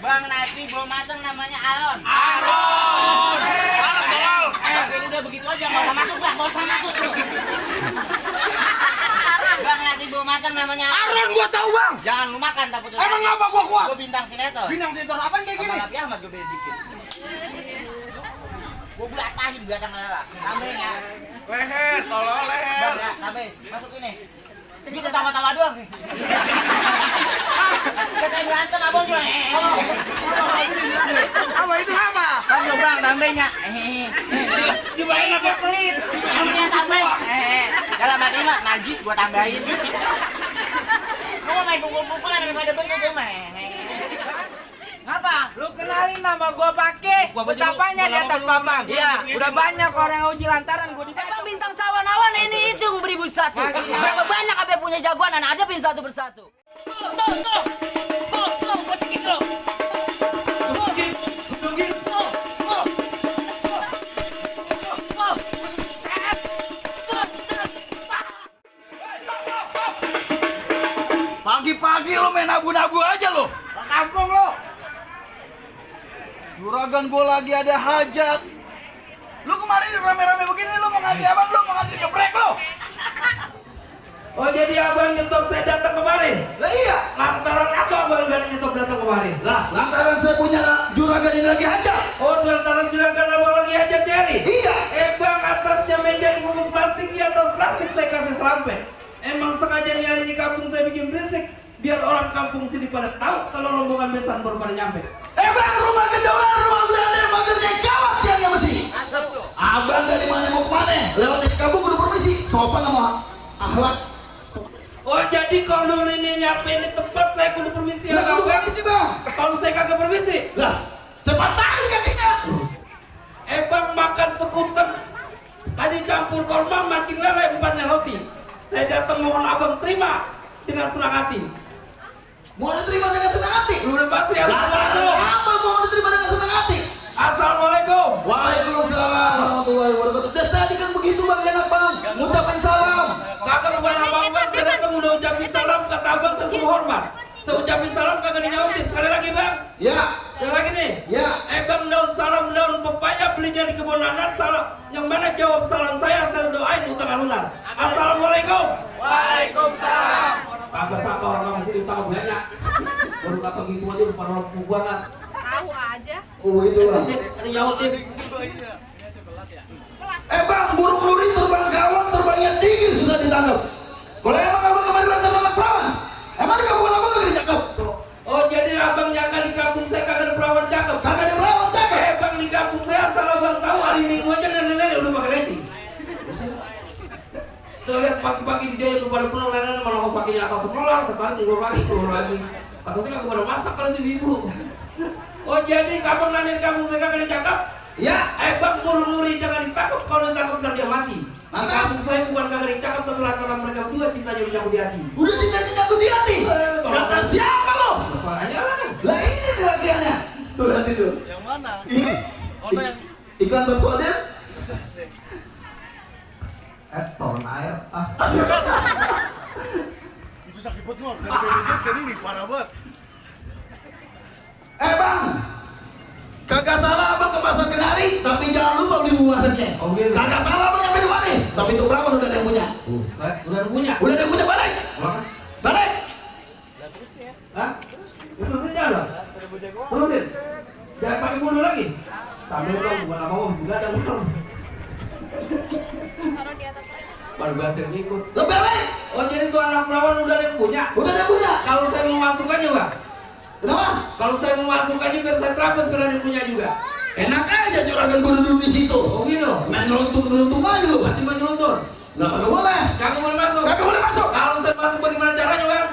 Bang, nasi belum mateng namanya Aron. Aron! Aron tolol! Ini udah begitu aja, nggak usah masuk bang, nggak usah masuk tuh. Bang, nasi belum mateng namanya Aron gua tahu bang! Jangan lu makan, tapi tuh. Emang apa gua kuat? Gua bintang sinetron. Bintang sinetron apaan kayak gini? Sama Raffi Ahmad gua beda dikit. Gua belatahin belakang lala. Tambahin ya. Leher, tolol leher. Bang, ya, tambahin. Masuk ini. Dia ketawa-tawa doang nih. Saya berantem abang juga. Apa itu apa? Bang, bang, tambahinnya. Dibayar apa pelit? Namanya tambahin. Dalam hati mah najis gua tambahin. Lu mau main pukul-pukulan daripada besok gua mah. Ngapa? Lu kenalin nama gua pakai betapanya di atas papan. Iya, udah banyak orang yang uji lantaran gua dipakai. Emang bintang sawan-awan ini hitung beribu satu. Berapa banyak apa punya jagoan dan ada pin satu persatu. Pagi-pagi lo main abu-abu aja lo. Kampung lo. Juragan gua lagi ada hajat. Lu kemarin rame-rame begini lu mau ngasih abang lu mau ngasih geprek lo. Oh jadi abang nyetop saya datang kemarin? Lah iya. Lantaran apa abang dari nyetop datang kemarin? Lah lantaran saya punya juragan ini lagi hajat. Oh lantaran juragan abang lagi hajat nyari? Iya. Bang, atasnya meja dibungkus plastik, di atas plastik saya kasih selampet. Emang sengaja nyari di kampung saya bikin berisik biar orang kampung sini pada tahu kalau rombongan besan baru pada nyampe. Bang, rumah kedua, rumah belanda, magernya gawat tiangnya mesti. Abang dari mana mau kemana? Lewat di kampung kudu permisi. Sopan sama akhlak. Oh jadi kalau ini nyampe di tempat saya kudu permisi ya Lah kudu bang? permisi bang. Kalau saya kagak permisi? Lah, saya patahin kakinya. Bang makan sekuter tadi campur korma mancing lele empatnya roti. Saya datang mohon abang terima dengan senang hati. Mau diterima dengan senang hati? Lu udah pasti assalamualaikum. Apa mau diterima dengan senang hati? Assalamualaikum. Waalaikumsalam warahmatullahi wabarakatuh. Dari tadi kan begitu bang, enak bang. Ngucapin salam. Kagak bukan abang bang, saya datang udah ucapin salam kata abang saya semua hormat. Saya ucapin salam kagak dijawabin. Sekali lagi bang. Ya. Yang lagi nih. Ya. Bang daun salam daun pepaya belinya di kebun nanas salam. Yang mana jawab salam saya doain utang lunas. Assalamualaikum. Waalaikumsalam. Kagak sapa orang masih utang banyak. Baru kata gitu aja bukan orang banget. Tahu aja. Oh itu lah. Ada nyautin. Bang, burung luri terbang gawang, terbangnya tinggi susah ditangkap. Kalau emang abang kemarin lancar anak perawan, emang di kampung abang kagak dicakap? Oh jadi abang nyangka di kampung saya kagak ada perawan cakep? Kagak ada perawan cakap? Bang di kampung saya asal abang tahu hari Minggu aja nenek-nenek udah pakai leci. Saya lihat pagi-pagi di jaya pada pulang nenek malah mau pakai akal sekolah, sekarang keluar lagi. Atau saya kagak pada masak kalau itu ibu. Oh jadi abang nenek di kampung saya kagak ada cakep? Ya. Bang burung luri jangan ditangkap, kalau ditangkap ntar dia mati. Kasus saya bukan kagak dicakap tapi lantaran mereka juga cintanya menyangkut di hati. Udah cintanya nyangkut di hati? Kata siapa lo? Makanya Lah ini nih latihannya. Tuh lihat itu. Yang mana? Ini. Ono yang Iklan Pep Kodir. turun air. itu sakit banget mor. Dari BPJS kan ini parah banget. Bang, kagak salah abang ke pasar Kenari, tapi jangan lupa beli buahnya. Oh gitu. Kagak salah abang nyampe di mana? Tapi itu perawan udah ada yang punya. Udah punya? Udah ada yang punya, balik. Balik. Hah? Terusin jalan? Terusin? Jangan pakai mundur lagi? Tapi dong, bukan apa-apa, juga ada mundur. Taruh di atas aja. Baru berhasil ngikut. Lo balik. Oh jadi tuh anak perawan udah ada yang punya? Udah ada yang punya. Kalau saya mau masuk aja bang? Kenapa? Kalau saya mau masuk aja biar saya terapet berani punya juga. Enak aja juragan gua duduk di situ. Oh gitu. Main ngeluntung aja lu. Masih menyeluntur. Lah kagak boleh. Kagak boleh masuk. Kagak boleh masuk. Kalau saya masuk bagaimana caranya, Bang?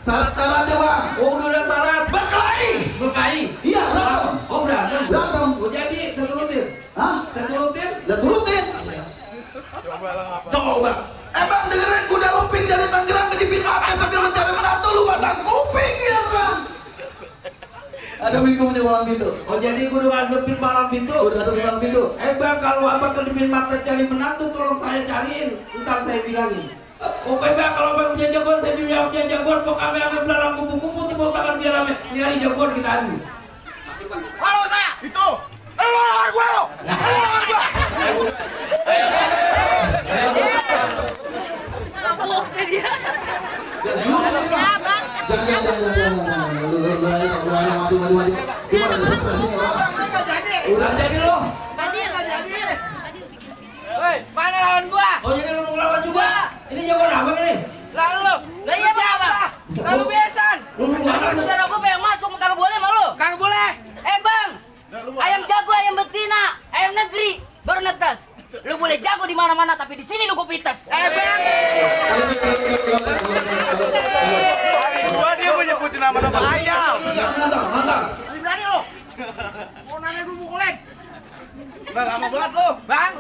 Syarat-syaratnya bang. Oh, udah ada syarat. Berkelahi. Berkelahi. Iya berantem. Oh, berantem. Berantem. Oh, jadi saya turutin. Hah? Saya turutin. Udah turutin. Coba. Emang dengerin kuda lumping dari Tangerang ngedipin mata sambil mencari menantu lu pasang kuping ya kan? Ada pintu punya malam pintu. Oh, jadi gue udah ngadepin malam pintu. Udah ada malam pintu. Bang, kalau abang kedipin mata cari menantu, tolong saya cariin. Ntar saya bilangin. Oke bang, kalau abang punya jagoan, saya juga punya jagoan. Kok ame-ame belalang kupu-kupu, tepuk tangan biar ame. Nyari jagoan kita adu. Halo saya. Itu. Lu lawan gua lo. Lu lawan gua. Udah jadi lo. Woi, mana lawan gua? Oh, jadi lu mau ngelawan juga? Ini jagoan abang ini. Lalu lu. Lah iya siapa? Lalu besan. Lu mau ngelawan? Saudara gua pengen masuk, kagak boleh sama lu. Kagak boleh. Bang. Ayam jago, ayam betina, ayam negeri, baru netes. Lu boleh jago di mana-mana, tapi di sini lu gua pites. Bang. Gua dia menyebutin nama-nama ayam. Mantap. Masih berani lo. Mau nanya gua mukulin. Udah lama banget lo. Bang,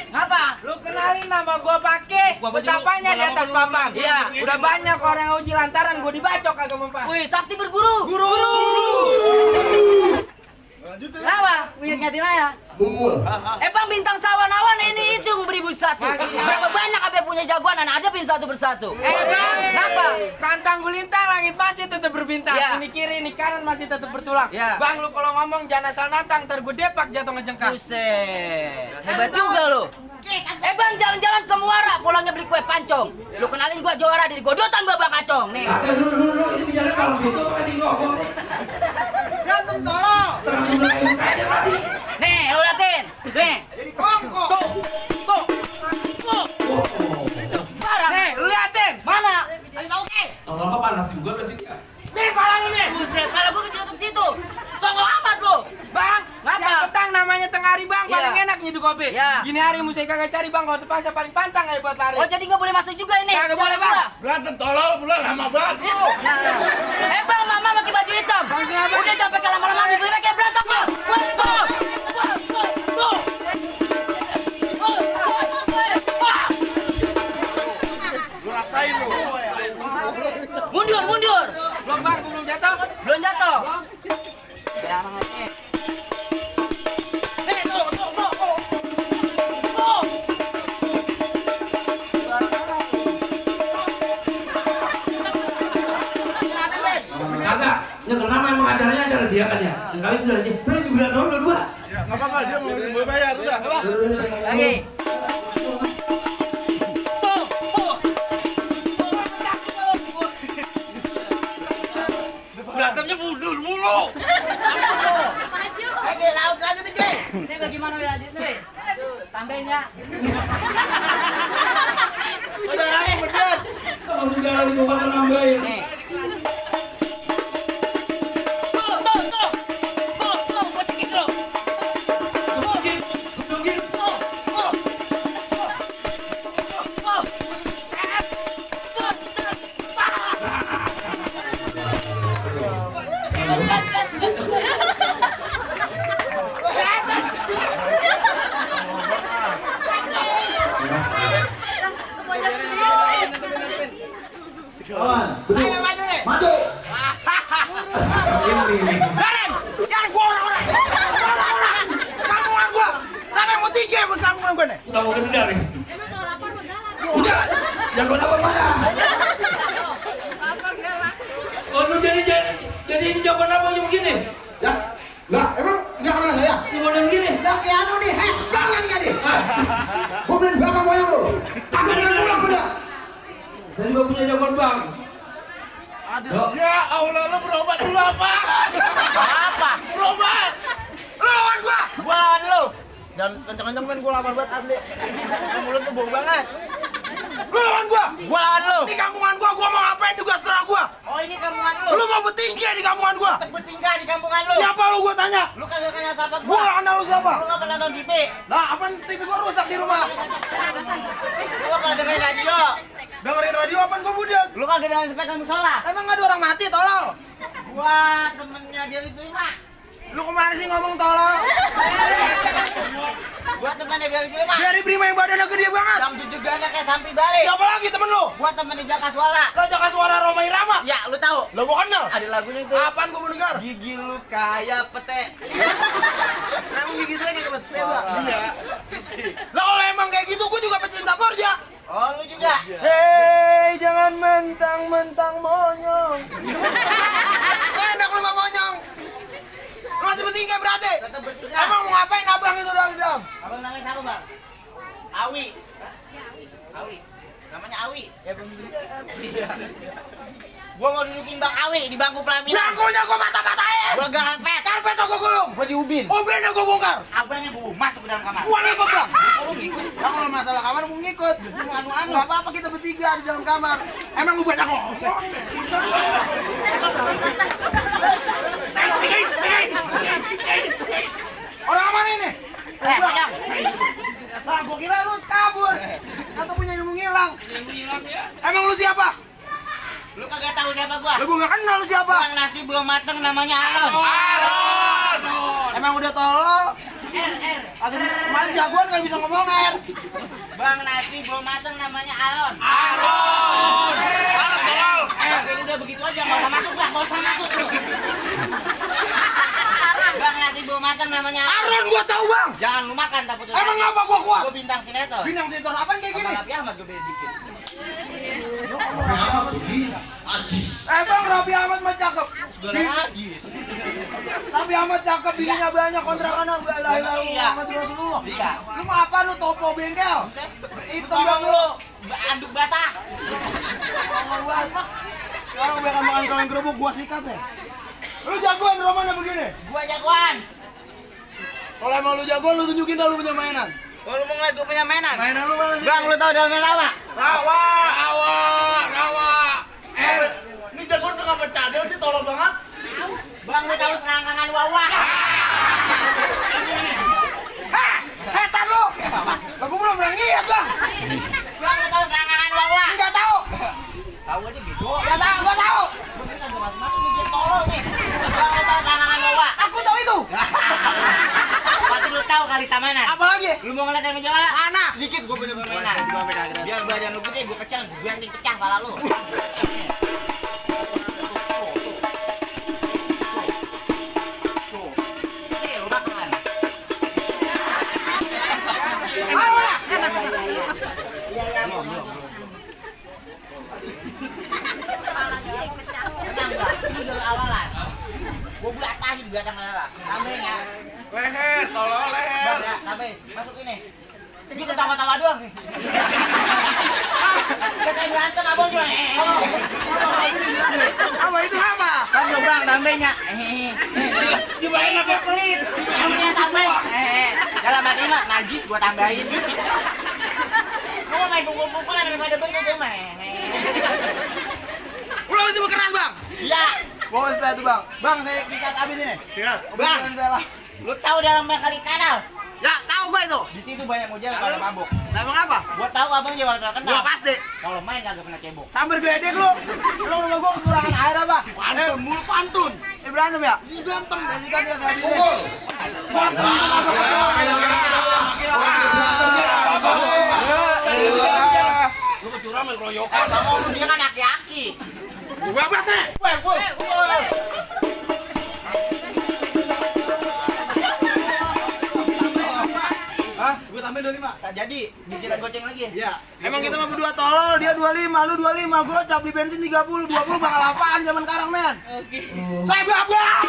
ngapa? Lu kenalin nama gua pakai betapanya di atas papan. Iya. Udah banyak orang yang uji lantaran gua dibacok kagak mempan. Wih, sakti berguru. Guru. Lanjutin. Kenapa? Ngingetin aja. Bungkul. Bang, bintang sawan-awan ini hitung beribu satu. Berapa banyak apa punya jagoan, anak hadapin satu persatu. Bang, Kenapa? kantang gulintang langit masih tetap berbintang. Ya. Ini kiri, ini kanan masih tetap bertulang. Ya. Bang, lu kalau ngomong jangan asal nantang, ntar gua depak jatuh ngejengkak. Buset. Hebat juga lu. Bang, jalan-jalan ke Muara, pulangnya beli kue pancong. Lu kenalin gua juara di godotan babak kacong. Nih. Dulu, ini bicara malam pintu, pakai di ngomong. Berantem tolong. Nih, lu liatin. Nih. Jadi kongko. Tuh. Parah. Nih, lu liatin. Mana? Ayo tahu ke. Lama-lama panas juga ke sini. Nih, pala lu nih. Buset, pala gua kecil ke situ. Songong amat lu. Bang, Ngapa? siang petang namanya tengah hari bang, Iya. paling enak nyeduh kopi. Iya. Gini hari mesti kagak cari bang, kalau terpaksa paling pantang aja buat lari. Oh, jadi nggak boleh masuk juga ini. Kagak boleh, Bang. Berantem tolol, udah lama banget lu. Nah. Bang, mama pakai baju hitam. Bang, siapa? Udah jangan pakai lama-lama, udah pakai berantem bang. Lu rasain lu. Mundur. Belum bang, gua belum jatuh. Belum jatuh. Belum. Ya, namanya. Kagak. Yang kenapa emang acaranya acara dia kan ya? Yang kali sudah aja. Berarti udah tahun dua. Ya, nggak apa-apa, dia mau bayar, udah. Lagi. Berantemnya mundur mulu. Oke, laut lanjutin ke. Ini bagaimana ya lanjut nih? Tambahnya. Udah rame berdua. Kalau sudah lagi mau kata nambahin. Nih. Kawan, duduk. Ayo maju nih. Maju. Ini. Karen, jangan gua orang-orang. Kampungan gua. Sampai mau tinggi buat kampungan gua nih. Tahu ke sudah nih. Udah. Jagoan apa mana? Oh, lu jadi ini jawaban apa yang begini? Ya. Lah, emang nggak kenal saya? Jawaban yang begini. Lah kayak anu nih, jangan jadi. Gua beliin berapa moyang lu? Kagak Udah ada pulang udah. Tadi gua punya jawaban bang. Ya Allah, lu berobat dulu apa? Apa? Berobat. Lu lawan gua. Gua lawan lu. Jangan kenceng-kenceng men, gua lapar banget asli. Mulut tuh bau banget. Lu lawan gua. Gua lawan lu. Di kampungan gua mau ngapain juga serah gua. Oh ini kampungan lu. Lu mau bertingkah di kampungan gua. Bertingkah di kampungan lu. Siapa lu gua tanya? Lu kagak kenal siapa Gua gua. gak kenal lu siapa. Lu gak pernah nonton TV. Nah, apaan TV gua rusak di rumah. Lu gak pernah dengerin radio. Dengerin radio apaan gua budak. Lu kagak dengerin sepeda musola. Emang ada orang mati tolol. Gua temennya Billy Prima. Lu kemana sih ngomong tolol? Gua temennya Billy Prima. Dari Prima yang badannya gede banget. Yang jujur ganda kayak Sampi Bali. Siapa lagi temen lu? Gua temen di Jakaswala. Lo jaga suara Roma Irama. Ya, lu tahu? Lo gua kenal. Ada lagunya itu. Apaan gua mau dengar? Gigi lu kayak pete. Emang gigi saya kayak pete, Bang? Iya. Lah kalau emang kayak gitu gua juga pecinta Forja. Oh, lu juga. Hei, jangan mentang-mentang monyong. Enak lu mah monyong. Lu masih bertiga berarti? Tetap bertiga. Emang mau ngapain abang itu dari dalam? Abang namanya siapa, Bang? Awi. Awi. Namanya Awi. Ya, Bang. Iya. Gua mau dudukin Bang Awi di bangku pelaminan. Bangkunya gua mata-matain. Gua garpet. Karpet gua gulung. Gua diubin. Ubinnya gua bongkar. Abangnya gua masuk ke dalam kamar. Gua ngikut, Bang. Kalau ngikut, Nah, kalau masalah kamar mau ngikut. lu anu-anu. Enggak apa-apa kita bertiga di dalam kamar. Emang lu banyak ngomong. Orang mana ini? Banyak. Bang, gua kira lu kabur. Atau punya ilmu ngilang. Emang lu siapa? Lu kagak tahu siapa gua? Lu gua nggak kenal lu siapa. Bang nasi belum mateng namanya Aron. Emang udah tolol. R. Atau kemarin jagoan nggak bisa ngomong R. Bang nasi belum mateng namanya Aron. Anak tolol. Ini udah begitu aja, nggak usah masuk Bang, nggak usah masuk lu. Bang nasi belum mateng namanya Aron gua tahu, Bang. Jangan lu makan takut lu. Emang apa gua kuat? Gua bintang sinetron. Bintang sinetron apaan kayak gini? Sama Raffi Ahmad gua beda dikit. Bang, Raffi Ahmad mah cakep. Segala najis. Raffi Ahmad cakep, bininya banyak, kontrakannya la ilaha Iya. Muhammad Rasulullah. Iya. Lu mau apa lu topo bengkel? Itu Hitam bang bang lu aduk basah. Ngomong banget. Sekarang gue akan makan kaleng kerupuk, gua sikat nih. Lu jagoan romanya begini. Gua jagoan. Kalau emang lu jagoan, lu tunjukin dah lu punya mainan. Kalau lu mau ngeliat gua punya mainan. Mainan lu mana sih? Bang, lu tahu dalamnya apa? Rawa. Ini jagoan tengah bercadel sih, tolong banget. Bang, lu tahu selangkangan wawa? Setan lu! Lah gua belum pernah ngeliat, Bang. Bang, lu tahu selangkangan wawa? Enggak tahu. Tahu aja gitu. Enggak tahu, gua tahu. Lu kan gak masuk nih, dia tolol nih. Bang, lu tahu selangkangan wawa? Aku tahu itu. Berarti lu tahu kali samanan. Apa lagi? Lu mau ngeliat yang menjual? Mana? Sedikit gua punya permainan. Biar badan lu gede, gua kecil, gua ganting pecah kepala lu. Nih, lu makan. Tenang, Bang. Ini baru awalan. Gua belatahin belakang lala. Tambahin ya. Leher, tolong leher. Bang, ya, tambahin. Masuk ini. Ini ketawa-tawa doang. Udah saya berantem, abang juga. Apa itu apa? Bang, lu bang, tambahin ya. Dibayar apa pelit? Ini tambahin. Dalam hati mah, najis gua tambahin. Lu mau main pukul-pukulan daripada begitu mah. Lu masih berkeras, Bang? Iya. Bos saya tuh, Bang. Bang, saya sikat abis ini. Sikat. Bang. Lu tahu dalam kali kanal? Ya, tahu gua itu. Di situ banyak mujal pada mabuk. Nah, emang apa? Gua tahu abang juga terkenal. Gua pasti. Kalau main kagak pernah cebok. Sambil geledek lu. Lu rumah gua kekurangan air apa? Pantun, mulu pantun. Ini berantem ya? Ini berantem. Saya sikat ya saya abis ini. Buat untuk apa Lu kecurangan main keroyokan. Sama lu dia kan aki-aki. Gua buat nih. Hah? Gua tambahin 25. Tak jadi, dikira goceng lagi. Iya. Emang kita mah berdua tolol, dia 25, lu 25, gua cap beli bensin 30, 20 bakal apaan zaman sekarang, men? Oke. Saya babak!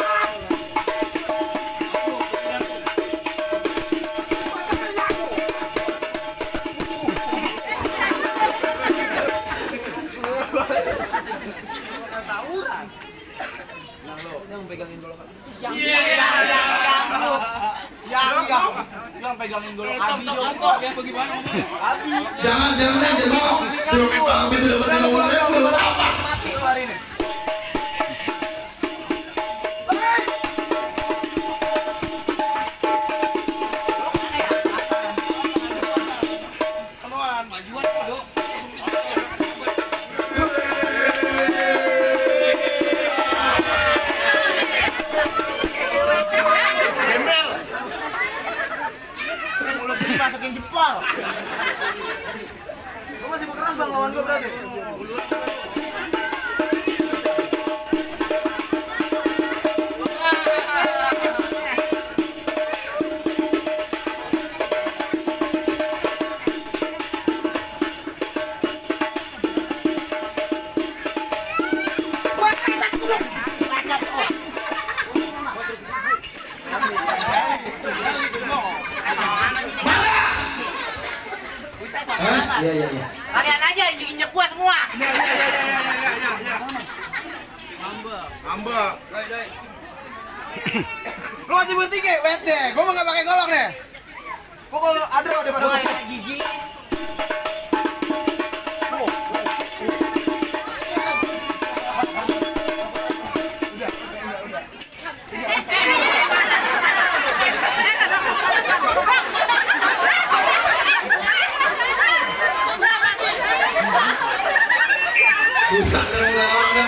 Iya. Yang pegangin golok Abi Abi dong. dong. Ya bagaimana? Abi. Jangan aja mau. Tidak Pak itu dapat nomor udah apa? Mati lu hari ini. Keluar majuan dong. Gembel. Mulut ini masukin jempol. Lu masih mau keras bang lawan gue berarti? Iya. Kalian aja injek gua semua. Ambek. Lu masih putih ke? Wet deh. Gua mau nggak pakai golok deh. Pokoknya ada daripada Gua gua. gigi. Rusak kan lawannya.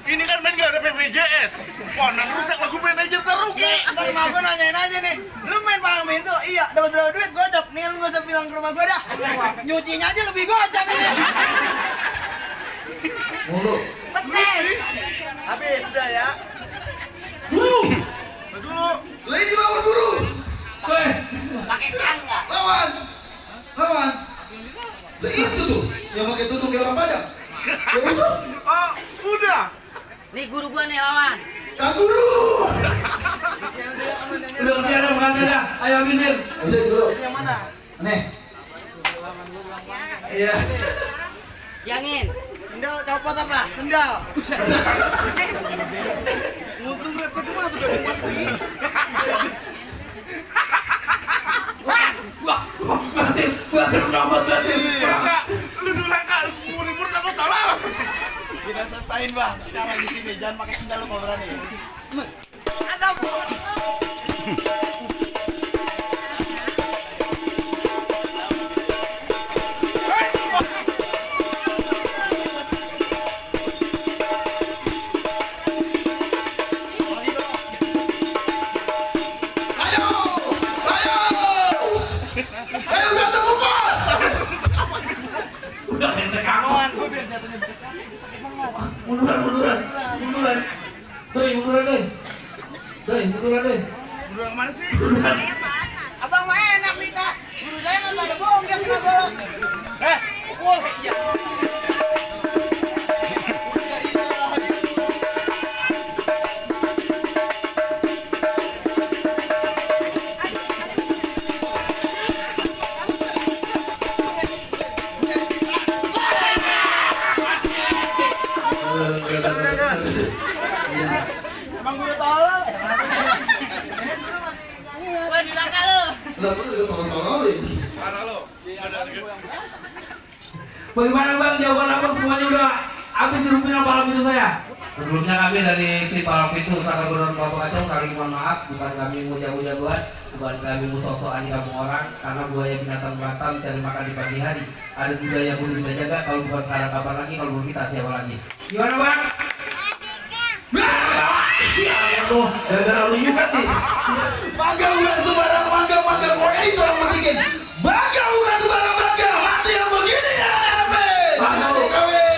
Ini kan main gak ada BPJS. Ponan rusak lagu manajer terugi. Ntar rumah gua nanyain aja nih. Lu main palang pintu? Iya. Dapat berapa duit? Gocap. Nih lu gak usah bilang ke rumah gua dah. Nyucinya aja lebih gocap ini. Mulu. Habis sudah ya. Guru. Dulu. Lagi lawan guru. Weh, Pakai tangga. Lawan. Lah itu tuh yang pakai tudung kayak orang Padang. Ya itu. Oh, udah. Nih guru gua nih lawan. Kak guru. udah kesian dah mengantar dah. Ayo habisin. Bisa guru. Yang mana? Nih. Iya. Siangin. Sendal copot apa? Sendal. Untung repot gua tuh dari pagi. Wah, berhasil dapat berhasil. Kak, lu dulu Kak, mau libur tak tolong. Kita selesain bang. Sekarang di sini jangan pakai sendal lu kalau berani. Ayo. Ayo datang kumpul. Udah ente kamu. Kawan gue biar jatuhnya Munduran. Munduran deh. Munduran deh. Udah kemana sih? Abang mah enak nih kak. Guru saya nggak pada bohong dia kena golok. pukul. Emang guru tolol. Ini guru masih nyanyi ya. Wah, duraka lu. Lah perlu juga tolong-tolongin. Parah lo. Bagaimana bang, jawaban abang semuanya udah habis dirupin palang pintu saya? Sebelumnya kami dari tim palang pintu Saka Gubernur Bapak Kacau saling mohon maaf, bukan kami mau jago-jagoan, bukan kami mau sok-sokan di kampung orang, karena buaya binatang Batam cari makan di pagi hari. Ada budaya yang perlu kita jaga, kalau bukan sekarang kapan lagi, kalau bukan kita siapa lagi? Gimana bang? Tuh, gara-gara lu juga sih. Bangga bukan sembarang bangga pokoknya itu yang pentingin. Bangga bukan sembarang bangga, mati yang begini ya, Amin. Masuk. Amin.